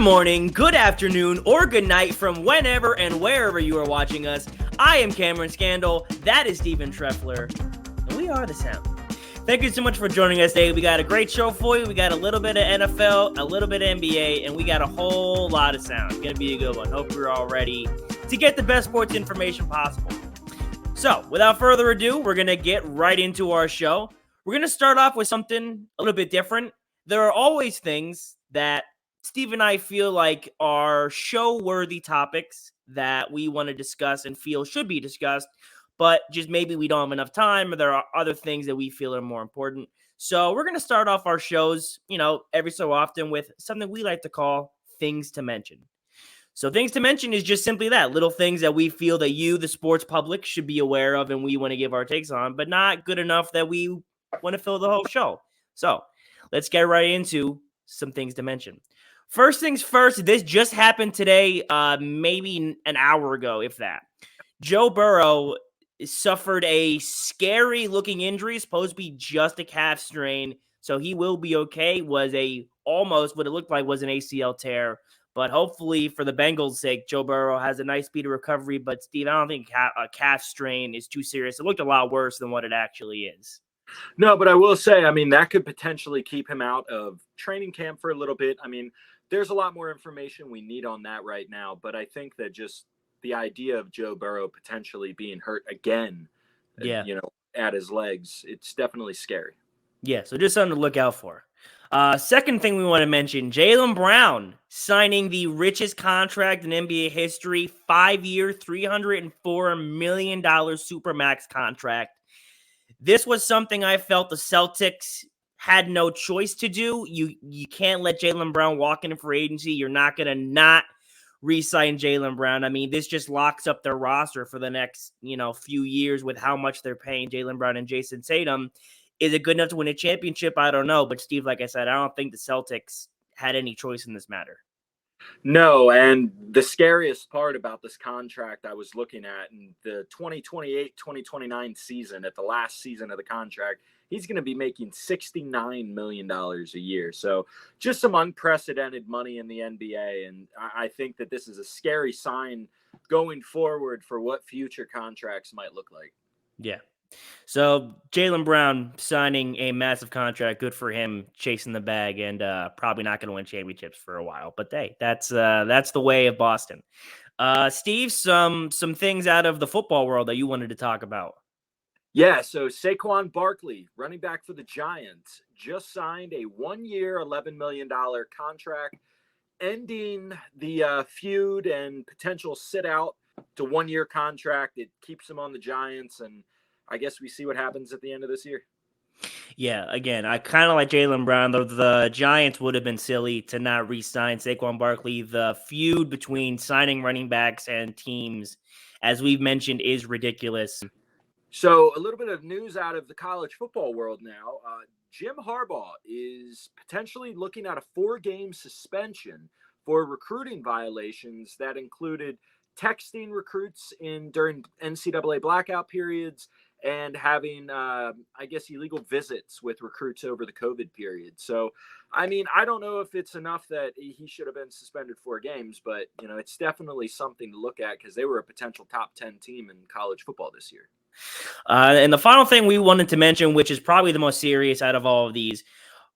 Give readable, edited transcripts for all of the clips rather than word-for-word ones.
morning, good afternoon, or good night from whenever and wherever you are watching us. I am Cameron Scandal, that is Steven Treffler, and we are The Sound. Thank you so much for joining us today. We got a great show for you. We got a little bit of NFL, a little bit of NBA, and we got a whole lot of sound. It's going to be a good one. Hope you're all ready to get the best sports information possible. So, without further ado, we're going to get right into our show. We're going to start off with something a little bit different. There are always things that Steve and I feel like are show-worthy topics that we want to discuss and feel should be discussed, but just maybe we don't have enough time, or there are other things that we feel are more important. So we're going to start off our shows, every so often with something we like to call things to mention. So things to mention is just simply that, little things that we feel that you, the sports public, should be aware of and we want to give our takes on, but not good enough that we want to fill the whole show. So let's get right into some things to mention. First things first, this just happened today, maybe an hour ago, if that. Joe Burrow suffered a scary-looking injury, supposed to be just a calf strain, so he will be okay. Was almost what it looked like was an ACL tear, but hopefully for the Bengals' sake, Joe Burrow has a nice speedy recovery. But Steve, I don't think a calf strain is too serious. It looked a lot worse than what it actually is. No, but I will say, that could potentially keep him out of training camp for a little bit. There's a lot more information we need on that right now, but I think that just the idea of Joe Burrow potentially being hurt again, at his legs, it's definitely scary. Yeah, so just something to look out for. Second thing we want to mention, Jaylen Brown signing the richest contract in NBA history, 5-year, $304 million Supermax contract. This was something I felt the Celtics had no choice to do. You can't let Jaylen Brown walk into free agency. You're not going to not re-sign Jaylen Brown. This just locks up their roster for the next, few years with how much they're paying Jaylen Brown and Jason Tatum. Is it good enough to win a championship? I don't know. But Steve, like I said, I don't think the Celtics had any choice in this matter. No, and the scariest part about this contract I was looking at in the 2028-2029 season, at the last season of the contract, he's going to be making $69 million a year. So just some unprecedented money in the NBA. And I think that this is a scary sign going forward for what future contracts might look like. Yeah. So Jaylen Brown signing a massive contract, good for him, chasing the bag, and probably not going to win championships for a while. But hey, that's the way of Boston. Steve, some things out of the football world that you wanted to talk about. Yeah, so Saquon Barkley, running back for the Giants, just signed a 1-year, $11 million contract, ending the feud and potential sit-out to 1-year contract. It keeps him on the Giants, and I guess we see what happens at the end of this year. Yeah, again, I kind of like Jaylen Brown. The Giants would have been silly to not re-sign Saquon Barkley. The feud between signing running backs and teams, as we've mentioned, is ridiculous. So a little bit of news out of the college football world now. Jim Harbaugh is potentially looking at a 4-game suspension for recruiting violations that included texting recruits during NCAA blackout periods and having, illegal visits with recruits over the COVID period. So, I don't know if it's enough that he should have been suspended 4 games, but, it's definitely something to look at because they were a potential top 10 team in college football this year. And the final thing we wanted to mention, which is probably the most serious out of all of these,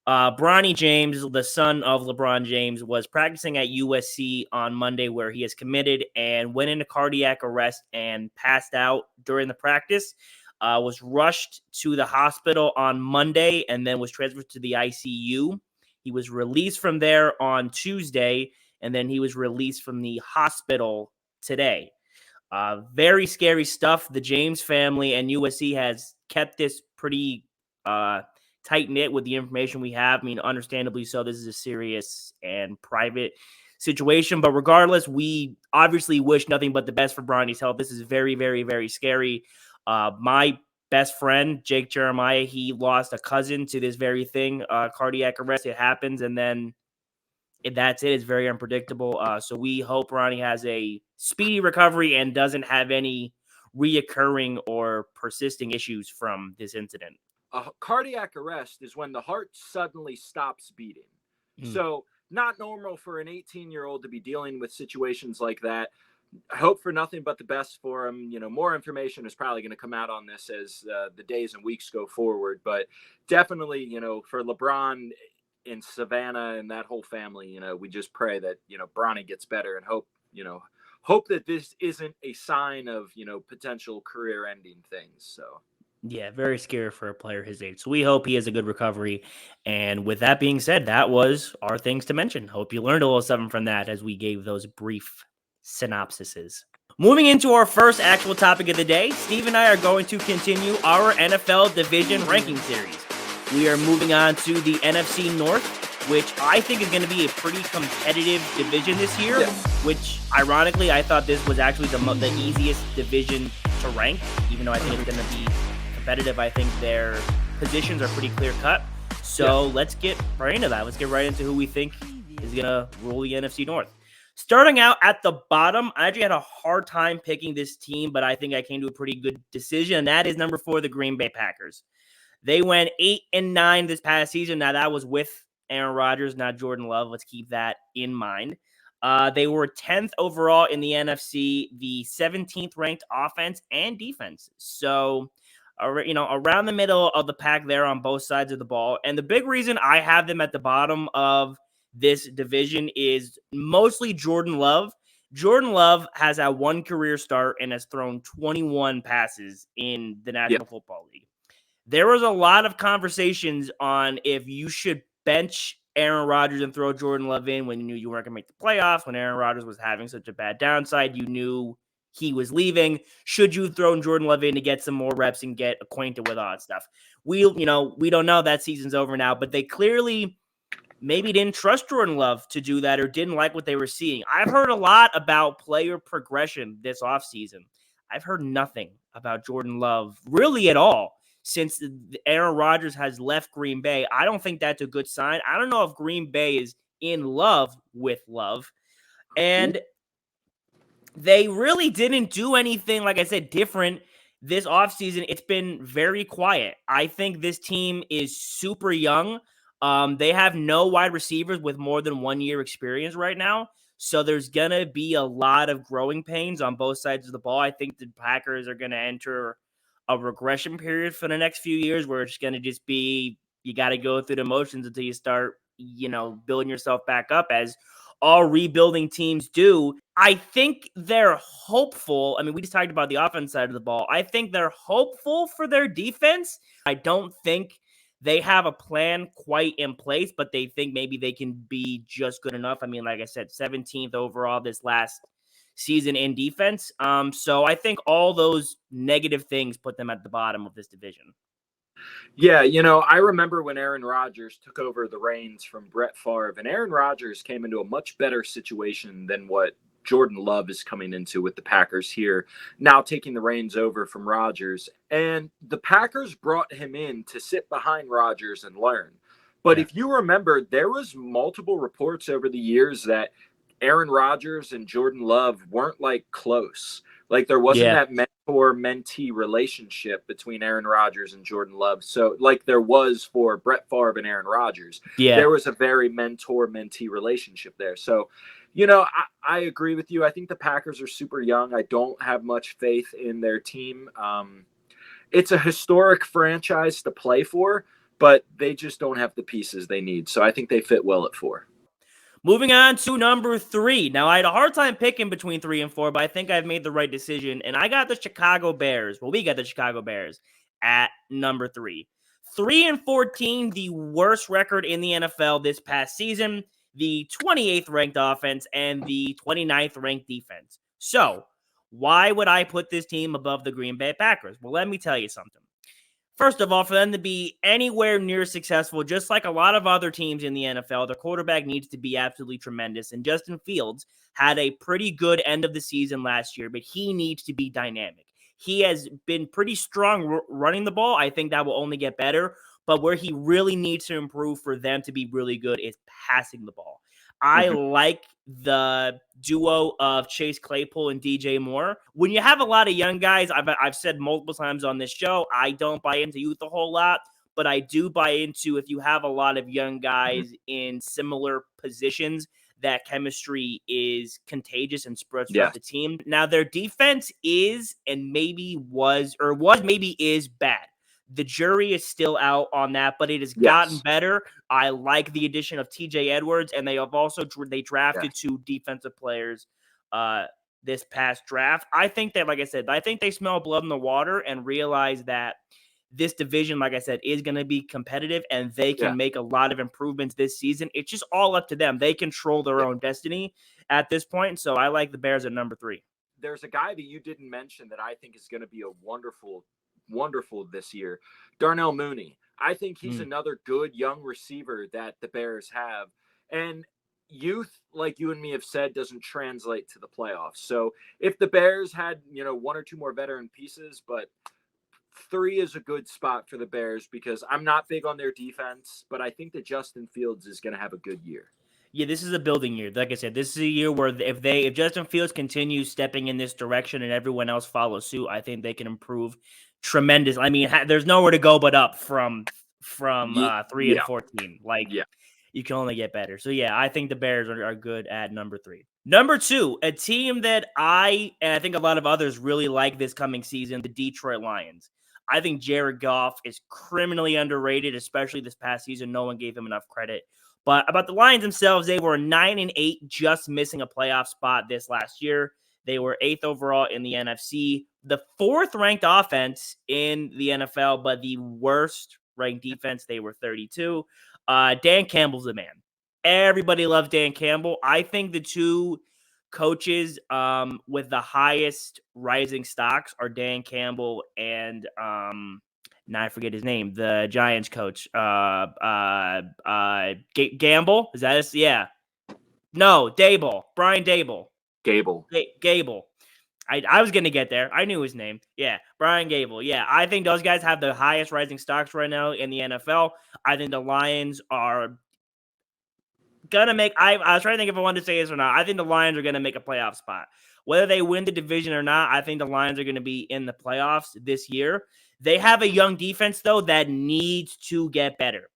Bronny James, the son of LeBron James, was practicing at USC on Monday, where he is committed and went into cardiac arrest and passed out during the practice. Was rushed to the hospital on Monday and then was transferred to the ICU. He was released from there on Tuesday, and then he was released from the hospital today. Very scary stuff. The James family and USC has kept this pretty tight-knit with the information we have. Understandably so. This is a serious and private situation, but regardless, we obviously wish nothing but the best for Bronny's health. This is very, very, very scary. My best friend, Jake Jeremiah, he lost a cousin to this very thing, cardiac arrest. It happens, and then that's it. It's very unpredictable. So we hope Ronnie has a speedy recovery and doesn't have any reoccurring or persisting issues from this incident. A cardiac arrest is when the heart suddenly stops beating. So not normal for an 18-year-old to be dealing with situations like that. I hope for nothing but the best for him. More information is probably going to come out on this as the days and weeks go forward. But definitely, for LeBron in Savannah and that whole family, we just pray that, Bronny gets better and hope that this isn't a sign of, potential career ending things. So. Yeah, very scary for a player his age. So we hope he has a good recovery. And with that being said, that was our things to mention. Hope you learned a little something from that as we gave those brief synopsises. Moving into our first actual topic of the day, Steve and I are going to continue our NFL division ranking series. We are moving on to the NFC North, which I think is going to be a pretty competitive division this year, which ironically, I thought this was actually the easiest division to rank, even though I think it's going to be competitive. I think their positions are pretty clear cut. So let's get right into that. Let's get right into who we think is going to rule the NFC North. Starting out at the bottom, I actually had a hard time picking this team, but I think I came to a pretty good decision, and that is number 4, the Green Bay Packers. They went 8-9 this past season. Now, that was with Aaron Rodgers, not Jordan Love. Let's keep that in mind. They were 10th overall in the NFC, the 17th ranked offense and defense. So, around the middle of the pack there on both sides of the ball. And the big reason I have them at the bottom of this division is mostly Jordan Love. Jordan Love has had one career start and has thrown 21 passes in the National Football League. There was a lot of conversations on if you should bench Aaron Rodgers and throw Jordan Love in when you knew you weren't going to make the playoffs, when Aaron Rodgers was having such a bad downside, you knew he was leaving. Should you throw Jordan Love in to get some more reps and get acquainted with all that stuff? We don't know. That season's over now, but they clearly maybe didn't trust Jordan Love to do that or didn't like what they were seeing. I've heard a lot about player progression this offseason. I've heard nothing about Jordan Love really at all since Aaron Rodgers has left Green Bay. I don't think that's a good sign. I don't know if Green Bay is in love with Love. And they really didn't do anything, like I said, different this offseason. It's been very quiet. I think this team is super young. They have no wide receivers with more than 1 year experience right now. So there's going to be a lot of growing pains on both sides of the ball. I think the Packers are going to enter a regression period for the next few years where it's going to just be, you got to go through the motions until you start, building yourself back up, as all rebuilding teams do. I think they're hopeful. I mean, we just talked about the offense side of the ball. I think they're hopeful for their defense. I don't think they have a plan quite in place, but they think maybe they can be just good enough. I mean, like I said, 17th overall this last season in defense. So I think all those negative things put them at the bottom of this division. Yeah, I remember when Aaron Rodgers took over the reins from Brett Favre, and Aaron Rodgers came into a much better situation than what Jordan Love is coming into with the Packers here, now taking the reins over from Rodgers. And the Packers brought him in to sit behind Rodgers and learn. But if you remember, there was multiple reports over the years that Aaron Rodgers and Jordan Love weren't close. There wasn't that mentor-mentee relationship between Aaron Rodgers and Jordan Love. So there was for Brett Favre and Aaron Rodgers. Yeah. There was a very mentor-mentee relationship there. So, I agree with you. I think the Packers are super young. I don't have much faith in their team. It's a historic franchise to play for, but they just don't have the pieces they need. So I think they fit well at 4. Moving on to number 3. Now, I had a hard time picking between 3 and 4, but I think I've made the right decision. And I got the Chicago Bears. Well, we got the Chicago Bears at number 3. 3-14, the worst record in the NFL this past season, the 28th ranked offense, and the 29th ranked defense. So, why would I put this team above the Green Bay Packers? Well, let me tell you something. First of all, for them to be anywhere near successful, just like a lot of other teams in the NFL, their quarterback needs to be absolutely tremendous. And Justin Fields had a pretty good end of the season last year, but he needs to be dynamic. He has been pretty strong running the ball. I think that will only get better. But where he really needs to improve for them to be really good is passing the ball. I like the duo of Chase Claypool and DJ Moore. When you have a lot of young guys, I've said multiple times on this show, I don't buy into youth a whole lot, but I do buy into if you have a lot of young guys in similar positions, that chemistry is contagious and spreads throughout Yes. the team. Now, their defense is and maybe maybe is bad. The jury is still out on that, but it has gotten Yes. better. I like the addition of TJ Edwards, and they have also they drafted Yes. 2 defensive players this past draft. I think that, like I said, I think they smell blood in the water and realize that this division, like I said, is going to be competitive and they Yeah. can make a lot of improvements this season. It's just all up to them. They control their Yeah. own destiny at this point. So I like the Bears at number 3. There's a guy that you didn't mention that I think is going to be a wonderful this year, Darnell Mooney. I think he's another good young receiver that the Bears have. And youth, like you and me have said, doesn't translate to the playoffs. So if the Bears had, 1 or 2 more veteran pieces, but 3 is a good spot for the Bears because I'm not big on their defense, but I think that Justin Fields is going to have a good year. Yeah, this is a building year. Like I said, this is a year where if Justin Fields continues stepping in this direction and everyone else follows suit, I think they can improve tremendous. I mean, there's nowhere to go but up from 3 and Yeah. 14. Like, Yeah. you can only get better. So yeah, I think the Bears are good at number 3. Number 2, a team that and I think a lot of others really like this coming season, the Detroit Lions. I think Jared Goff is criminally underrated, especially this past season. No one gave him enough credit. But about the Lions themselves, they were 9-8, just missing a playoff spot this last year. They were 8th overall in the NFC, the 4th ranked offense in the NFL, but the worst ranked defense. They were 32. Dan Campbell's the man. Everybody loves Dan Campbell. I think the 2 coaches with the highest rising stocks are Dan Campbell and now I forget his name, the Giants coach. Gamble? Is that his? Yeah. No, Dable. Brian Dable. Gable. Gable. I was going to get there. I knew his name. Yeah, Brian Gable. Yeah, I think those guys have the highest rising stocks right now in the NFL. I think the Lions are going to make – I was trying to think if I wanted to say this or not. I think the Lions are going to make a playoff spot. Whether they win the division or not, I think the Lions are going to be in the playoffs this year. They have a young defense, though, that needs to get better.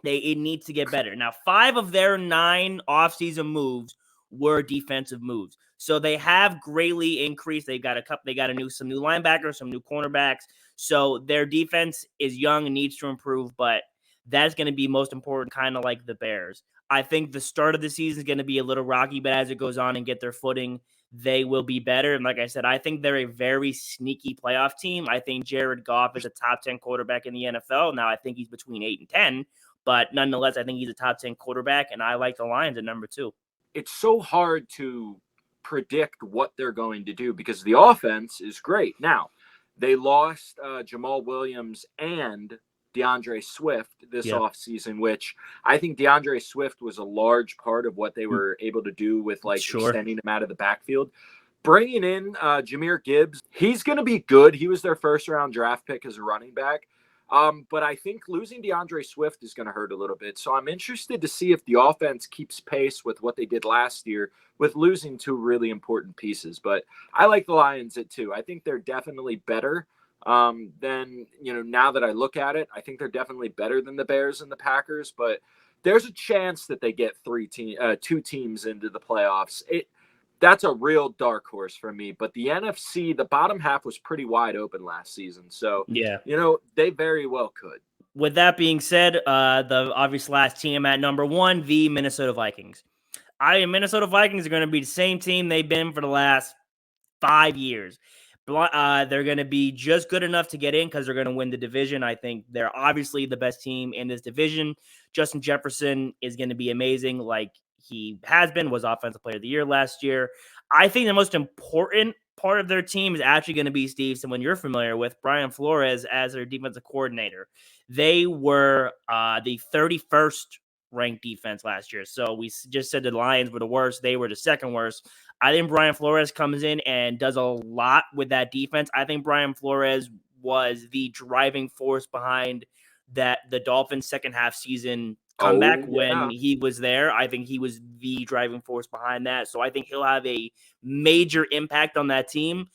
It needs to get better. Now, 5 of their 9 offseason moves were defensive moves. So they have greatly increased. They got some new linebackers, some new cornerbacks. So their defense is young and needs to improve, but that's going to be most important, kind of like the Bears. I think the start of the season is going to be a little rocky, but as it goes on and get their footing, they will be better. And like I said, I think they're a very sneaky playoff team. I think Jared Goff is a top 10 quarterback in the NFL. Now, I think he's between 8 and 10. But nonetheless, I think he's a top 10 quarterback, and I like the Lions at number 2. It's so hard to predict what they're going to do because the offense is great. Now, they lost Jamal Williams and DeAndre Swift this offseason, which I think DeAndre Swift was a large part of what they were able to do with extending him out of the backfield. Bringing in Jahmyr Gibbs, he's going to be good. He was their first-round draft pick as a running back. But I think losing DeAndre Swift is going to hurt a little bit. So I'm interested to see if the offense keeps pace with what they did last year with losing 2 really important pieces. But I like the Lions at 2. I think they're definitely better than, now that I look at it, I think they're definitely better than the Bears and the Packers. But there's a chance that they get 2 teams into the playoffs. That's a real dark horse for me. But the NFC, the bottom half was pretty wide open last season. So, they very well could. With that being said, the obvious last team at number 1, the Minnesota Vikings. Minnesota Vikings are going to be the same team they've been for the last 5 years. They're going to be just good enough to get in because they're going to win the division. I think they're obviously the best team in this division. Justin Jefferson is going to be amazing. Like he was Offensive Player of the Year last year. I think the most important part of their team is actually going to be, Steve, someone you're familiar with, Brian Flores as their defensive coordinator. They were the 31st ranked defense last year. So we just said the Lions were the worst. They were the second worst. I think Brian Flores comes in and does a lot with that defense. I think Brian Flores was the driving force behind the Dolphins' second half season comeback when he was there. I think he was the driving force behind that. So I think he'll have a major impact on that team.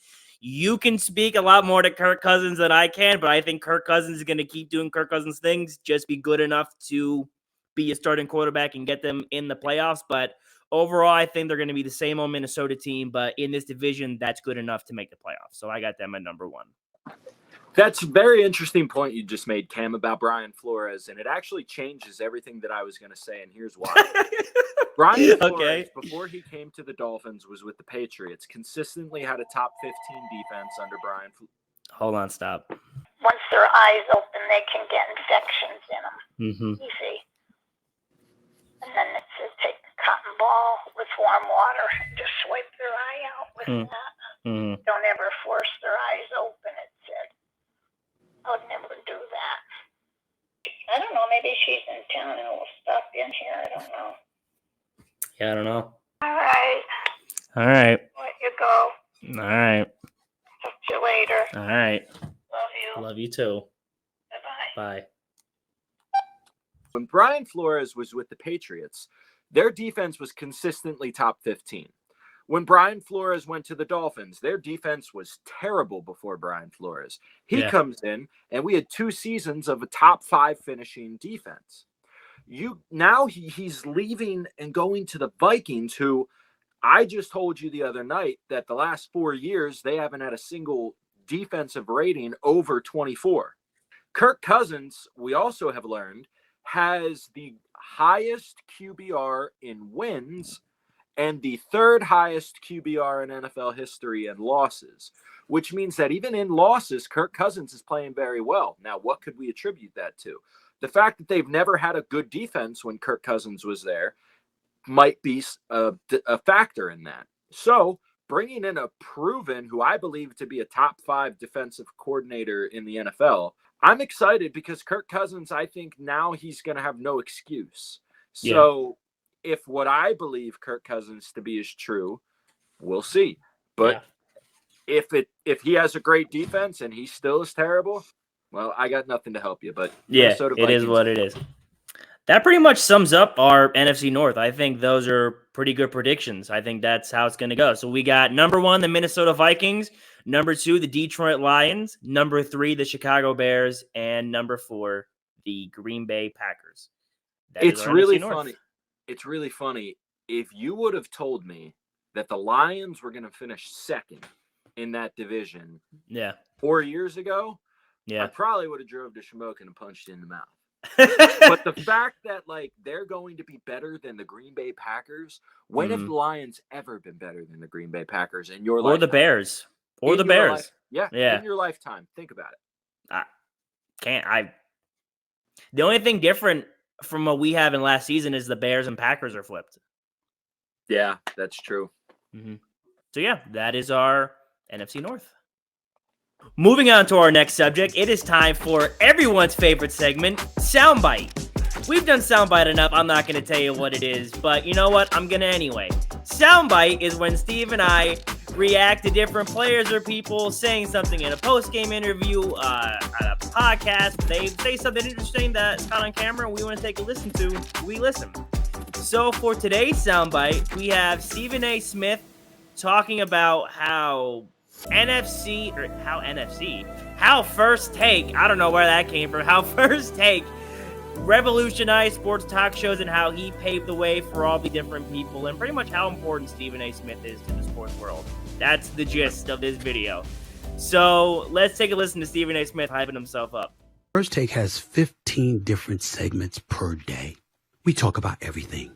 You can speak a lot more to Kirk Cousins than I can, but I think Kirk Cousins is going to keep doing Kirk Cousins things, just be good enough to be a starting quarterback and get them in the playoffs. But overall, I think they're going to be the same old Minnesota team, but in this division, that's good enough to make the playoffs. So I got them at number 1. That's a very interesting point you just made, Cam, about Brian Flores, and it actually changes everything that I was going to say, and here's why. Brian Flores, before he came to the Dolphins, was with the Patriots, consistently had a top 15 defense under Brian Flores. Hold on, stop. Once their eyes open, they can get infections in them. Mm-hmm. Easy. And then it's to take a cotton ball with warm water and just swipe their eye out with that. Mm-hmm. Don't ever force their eyes open, it said. I would never do that. I don't know. Maybe she's in town and will stop in here. I don't know. Yeah, I don't know. All right. All right. Let you go. All right. Talk to you later. All right. Love you. Love you too. Bye-bye. Bye. When Brian Flores was with the Patriots, their defense was consistently top 15. When Brian Flores went to the Dolphins, their defense was terrible before Brian Flores. He comes in, and we had 2 seasons of a top 5 finishing defense. Now he's leaving and going to the Vikings, who I just told you the other night that the last 4 years, they haven't had a single defensive rating over 24. Kirk Cousins, we also have learned, has the highest QBR in wins and the 3rd highest QBR in NFL history in losses, which means that even in losses, Kirk Cousins is playing very well. Now, what could we attribute that to? The fact that they've never had a good defense when Kirk Cousins was there might be a factor in that. So bringing in a proven, who I believe to be a top 5 defensive coordinator in the NFL, I'm excited because Kirk Cousins, I think now he's going to have no excuse. So if what I believe Kirk Cousins to be is true, we'll see. But if he has a great defense and he still is terrible, well, I got nothing to help you. But it is what it is. That pretty much sums up our NFC North. I think those are pretty good predictions. I think that's how it's going to go. So we got number 1, the Minnesota Vikings, number 2, the Detroit Lions, number 3, the Chicago Bears, and number 4, the Green Bay Packers. It's really funny. It's really funny. If you would have told me that the Lions were going to finish 2nd in that division 4 years ago, I probably would have drove to Shamokin and punched you in the mouth. But the fact that they're going to be better than the Green Bay Packers, when have the Lions ever been better than the Green Bay Packers in your lifetime? Or the Bears. Or the Bears. In your lifetime. Think about it. The only thing different from what we have in last season is the Bears and Packers are flipped. Yeah, that's true. So that is our NFC North. Moving on to our next subject, it is time for everyone's favorite segment, Soundbite. We've done Soundbite enough, I'm not going to tell you what it is, but you know what, I'm going to anyway. Soundbite is when Steve and I react to different players or people saying something in a post-game interview, at a podcast. They say something interesting that's caught on camera and we want to take a listen to. We listen. So for today's Soundbite, we have Stephen A. Smith talking about how First Take, I don't know where that came from, how First Take revolutionized sports talk shows and how he paved the way for all the different people and pretty much how important Stephen A. Smith is to the sports world. That's the gist of this video. So let's take a listen to Stephen A. Smith hyping himself up. First Take has 15 different segments per day. We talk about everything.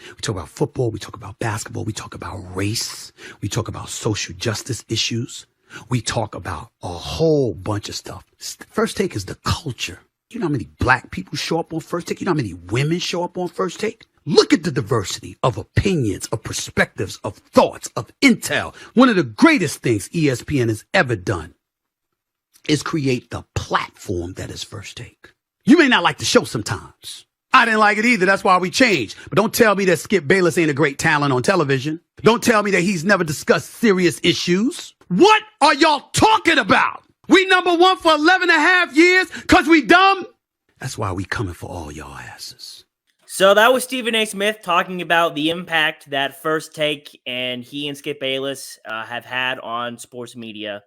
We talk about football. We talk about basketball. We talk about race. We talk about social justice issues. We talk about a whole bunch of stuff. First Take is the culture. You know how many black people show up on First Take? You know how many women show up on First Take? Look at the diversity of opinions, of perspectives, of thoughts, of intel. One of the greatest things ESPN has ever done is create the platform that is First Take. You may not like the show sometimes. I didn't like it either. That's why we changed. But don't tell me that Skip Bayless ain't a great talent on television. Don't tell me that he's never discussed serious issues. What are y'all talking about? We number 1 for 11 and a half years because we dumb? That's why we coming for all y'all asses. So that was Stephen A. Smith talking about the impact that First Take and he and Skip Bayless have had on sports media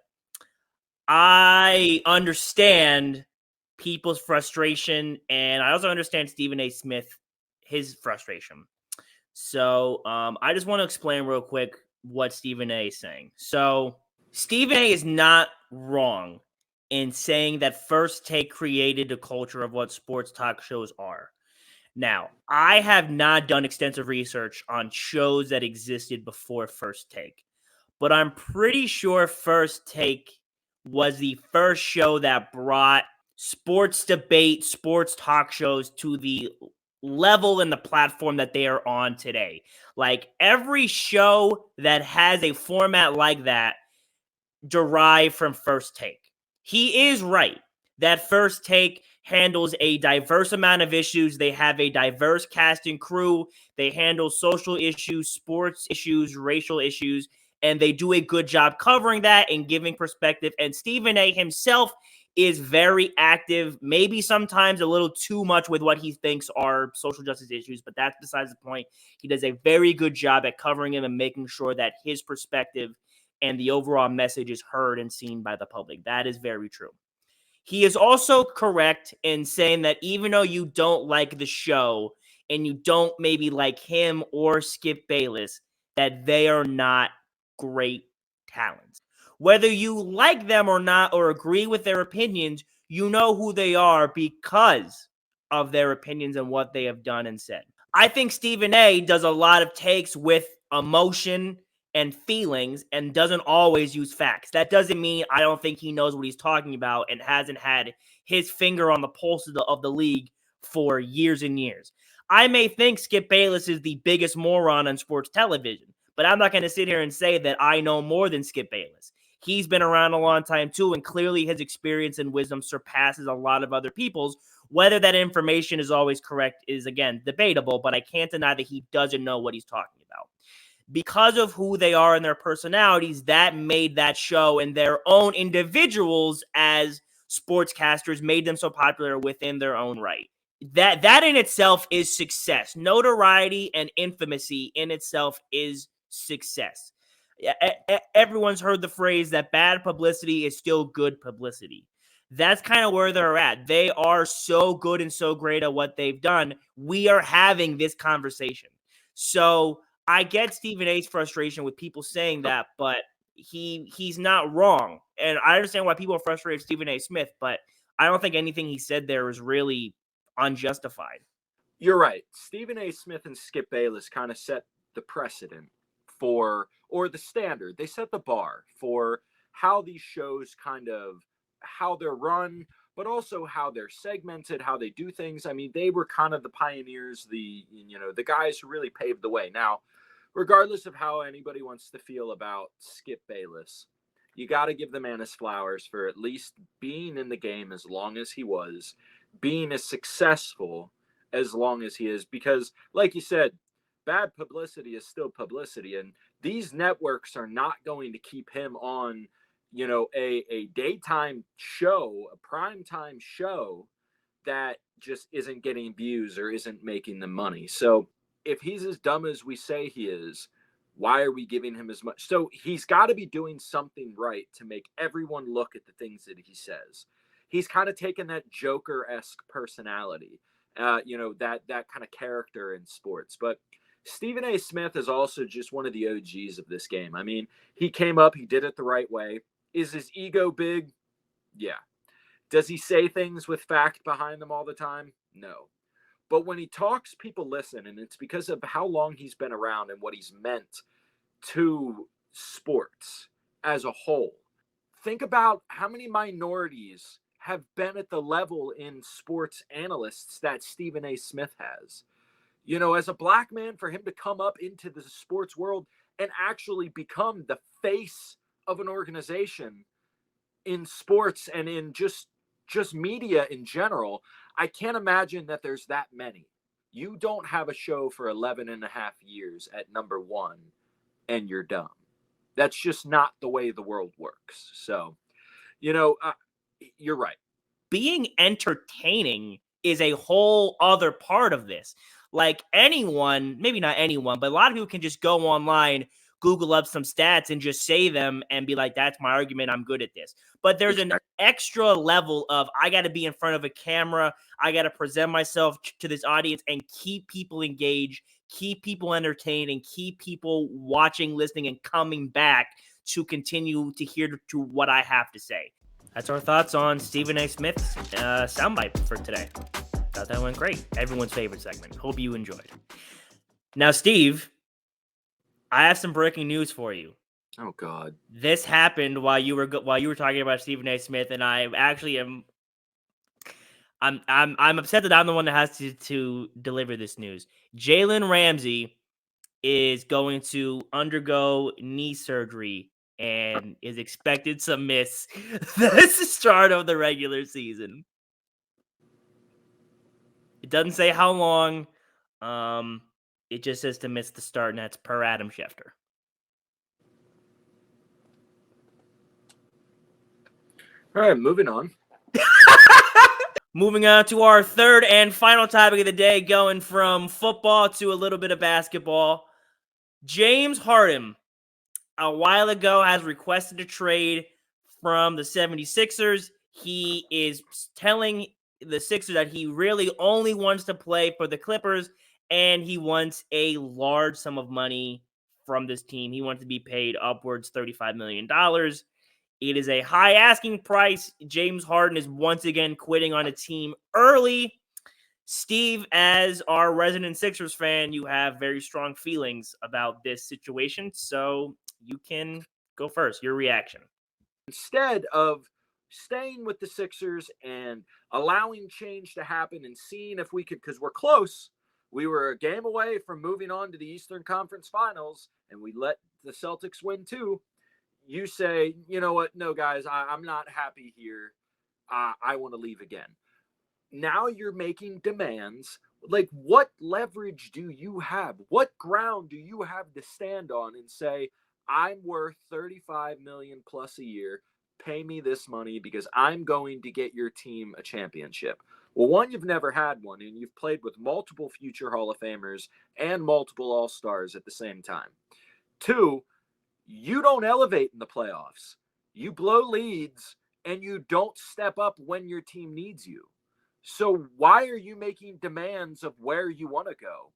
I understand people's frustration, and I also understand Stephen A. Smith, his frustration. So I just want to explain real quick what Stephen A. is saying. So Stephen A. is not wrong in saying that First Take created a culture of what sports talk shows are. Now, I have not done extensive research on shows that existed before First Take, but I'm pretty sure First Take was the first show that brought sports debate, sports talk shows to the level and the platform that they are on today. Like every show that has a format like that derived from First Take. He is right that First Take handles a diverse amount of issues. They have a diverse cast and crew. They handle social issues, sports issues, racial issues, and they do a good job covering that and giving perspective. And Stephen A. himself is very active, maybe sometimes a little too much with what he thinks are social justice issues, but that's besides the point. He does a very good job at covering them and making sure that his perspective and the overall message is heard and seen by the public. That is very true. He is also correct in saying that even though you don't like the show and you don't maybe like him or Skip Bayless, that they are not great talents. Whether you like them or not or agree with their opinions, you know who they are because of their opinions and what they have done and said. I think Stephen A. does a lot of takes with emotion and feelings and doesn't always use facts. That doesn't mean I don't think he knows what he's talking about and hasn't had his finger on the pulse of the league for years and years. I may think Skip Bayless is the biggest moron on sports television, but I'm not going to sit here and say that I know more than Skip Bayless. He's been around a long time too, and clearly his experience and wisdom surpasses a lot of other people's. Whether that information is always correct is, again, debatable, but I can't deny that he doesn't know what he's talking about. Because of who they are and their personalities, that made that show and their own individuals as sportscasters made them so popular within their own right. That in itself is success. Notoriety and infamousy in itself is success. Everyone's heard the phrase that bad publicity is still good publicity. That's kind of where they're at. They are so good and so great at what they've done. We are having this conversation. So I get Stephen A's frustration with people saying that, but he's not wrong. And I understand why people are frustrated with Stephen A. Smith, but I don't think anything he said there is really unjustified. You're right. Stephen A. Smith and Skip Bayless kind of set the precedent for, or the standard. They set the bar for how these shows kind of, how they're run, but also how they're segmented, how they do things. I mean, they were kind of the pioneers, the guys who really paved the way. Now, regardless of how anybody wants to feel about Skip Bayless, you got to give the man his flowers for at least being in the game as long as he was, being as successful as long as he is, because like you said, bad publicity is still publicity, and these networks are not going to keep him on a daytime show, a primetime show that just isn't getting views or isn't making them money. So if he's as dumb as we say he is, why are we giving him as much? So he's got to be doing something right to make everyone look at the things that he says. He's kind of taken that Joker-esque personality, that kind of character in sports. But Stephen A. Smith is also just one of the OGs of this game. I mean, he came up, he did it the right way. Is his ego big? Yeah. Does he say things with fact behind them all the time? No. But when he talks, people listen, and it's because of how long he's been around and what he's meant to sports as a whole. Think about how many minorities have been at the level in sports analysts that Stephen A. Smith has. As a black man, for him to come up into the sports world and actually become the face of an organization in sports and in just media in general, I can't imagine that there's that many. You don't have a show for 11 and a half years at number one and you're dumb. That's just not the way the world works. So, you're right. Being entertaining is a whole other part of this. Like anyone, maybe not anyone, but a lot of people can just go online, Google up some stats and just say them and be like, that's my argument. I'm good at this. But there's an extra level of I got to be in front of a camera. I got to present myself to this audience and keep people engaged, keep people entertained, and keep people watching, listening, and coming back to continue to hear to what I have to say. That's our thoughts on Stephen A. Smith's soundbite for today. Thought that went great. Everyone's favorite segment. Hope you enjoyed. Now, Steve, I have some breaking news for you. Oh God! This happened while you were talking about Stephen A. Smith, and I actually am. I'm upset that I'm the one that has to deliver this news. Jalen Ramsey is going to undergo knee surgery and is expected to miss the start of the regular season. It doesn't say how long. It just says to miss the start, and that's per Adam Schefter. All right, moving on. Moving on to our third and final topic of the day, going from football to a little bit of basketball. James Harden, a while ago, has requested a trade from the 76ers. He is telling the Sixers that he really only wants to play for the Clippers, and he wants a large sum of money from this team. He wants to be paid upwards $35 million. It is a high asking price. James Harden is once again quitting on a team early. Steve, as our resident Sixers fan, you have very strong feelings about this situation, so you can go first. Your reaction. Instead of staying with the Sixers and allowing change to happen and seeing if we could, because we're close. We were a game away from moving on to the Eastern Conference Finals, and we let the Celtics win too. You say, you know what? No, guys, I'm not happy here. I want to leave again. Now you're making demands. Like, what leverage do you have? What ground do you have to stand on and say, I'm worth $35 million plus a year. Pay me this money because I'm going to get your team a championship. Well, one, you've never had one, and you've played with multiple future Hall of Famers and multiple All-Stars at the same time. Two, you don't elevate in the playoffs. You blow leads, and you don't step up when your team needs you. So why are you making demands of where you want to go?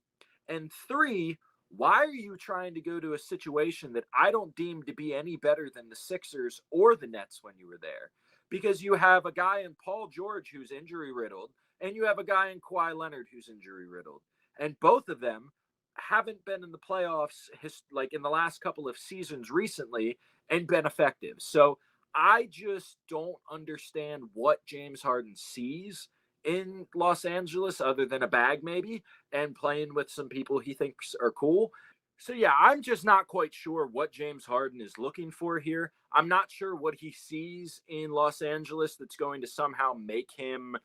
And three, why are you trying to go to a situation that I don't deem to be any better than the Sixers or the Nets when you were there? Because you have a guy in Paul George who's injury-riddled, and you have a guy in Kawhi Leonard who's injury-riddled. And both of them haven't been in the playoffs like in the last couple of seasons recently and been effective. So I just don't understand what James Harden sees in Los Angeles other than a bag maybe and playing with some people he thinks are cool. So yeah, I'm just not quite sure what James Harden is looking for here. I'm not sure what he sees in Los Angeles that's going to somehow make him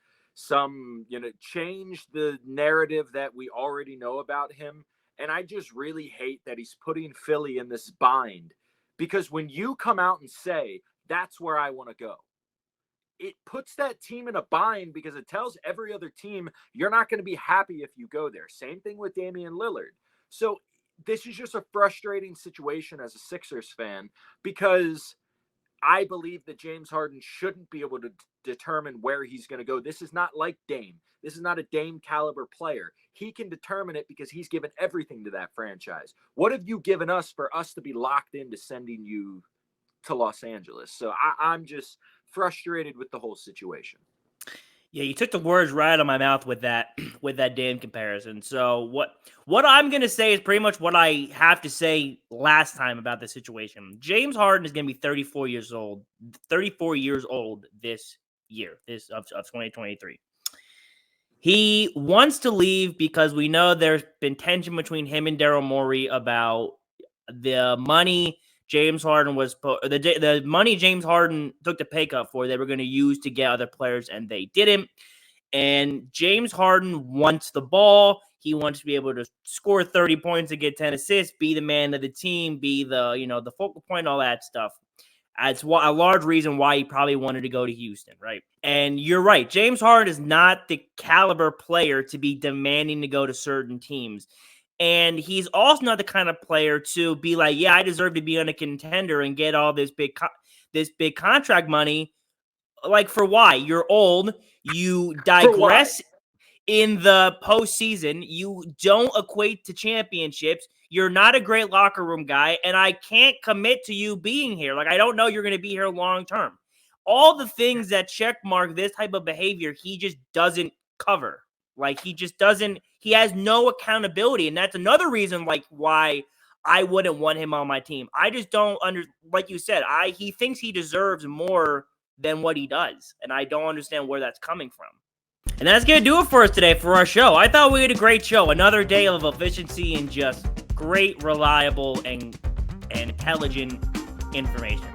change the narrative that we already know about him. And I just really hate that he's putting Philly in this bind, because when you come out and say, that's where I want to go, it puts that team in a bind because it tells every other team you're not going to be happy if you go there. Same thing with Damian Lillard. So this is just a frustrating situation as a Sixers fan, because I believe that James Harden shouldn't be able to determine where he's going to go. This is not like Dame. This is not a Dame caliber player. He can determine it because he's given everything to that franchise. What have you given us for us to be locked into sending you to Los Angeles? So I'm just frustrated with the whole situation. Yeah, you took the words right out of my mouth with that Dame comparison. So what I'm going to say is pretty much what I have to say last time about the situation. James Harden is going to be 34 years old this year, of 2023. He wants to leave because we know there's been tension between him and Daryl Morey about the money James Harden the money James Harden took the pay cut for. They were going to use to get other players, and they didn't. And James Harden wants the ball. He wants to be able to score 30 points and get 10 assists, be the man of the team, be the focal point, all that stuff. That's a large reason why he probably wanted to go to Houston, right? And you're right. James Harden is not the caliber player to be demanding to go to certain teams. And he's also not the kind of player to be like, yeah, I deserve to be on a contender and get all this big contract money. Like, for why? You're old. You digress in the postseason. You don't equate to championships. You're not a great locker room guy, and I can't commit to you being here. Like, I don't know you're going to be here long term. All the things that checkmark this type of behavior, he just doesn't cover. Like, he just doesn't. He has no accountability, and that's another reason, like, why I wouldn't want him on my team. I just don't like you said, he thinks he deserves more than what he does, and I don't understand where that's coming from. And that's going to do it for us today for our show. I thought we had a great show. Another day of efficiency and just great, reliable, and intelligent information.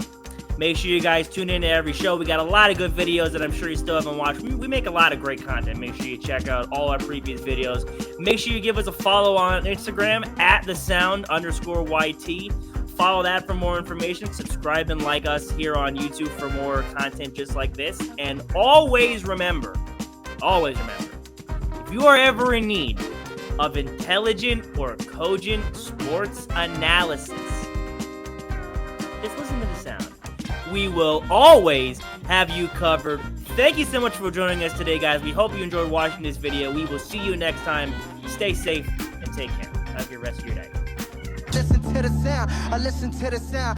Make sure you guys tune in to every show. We got a lot of good videos that I'm sure you still haven't watched. We make a lot of great content. Make sure you check out all our previous videos. Make sure you give us a follow on Instagram at @thesound_YT. Follow that for more information. Subscribe and like us here on YouTube for more content just like this. And always remember, if you are ever in need of intelligent or cogent sports analysis, just listen to The Sound. We will always have you covered. Thank you so much for joining us today, guys. We hope you enjoyed watching this video. We will see you next time. Stay safe and take care. Have a good rest of your day. Listen to the sound. I listen to the sound.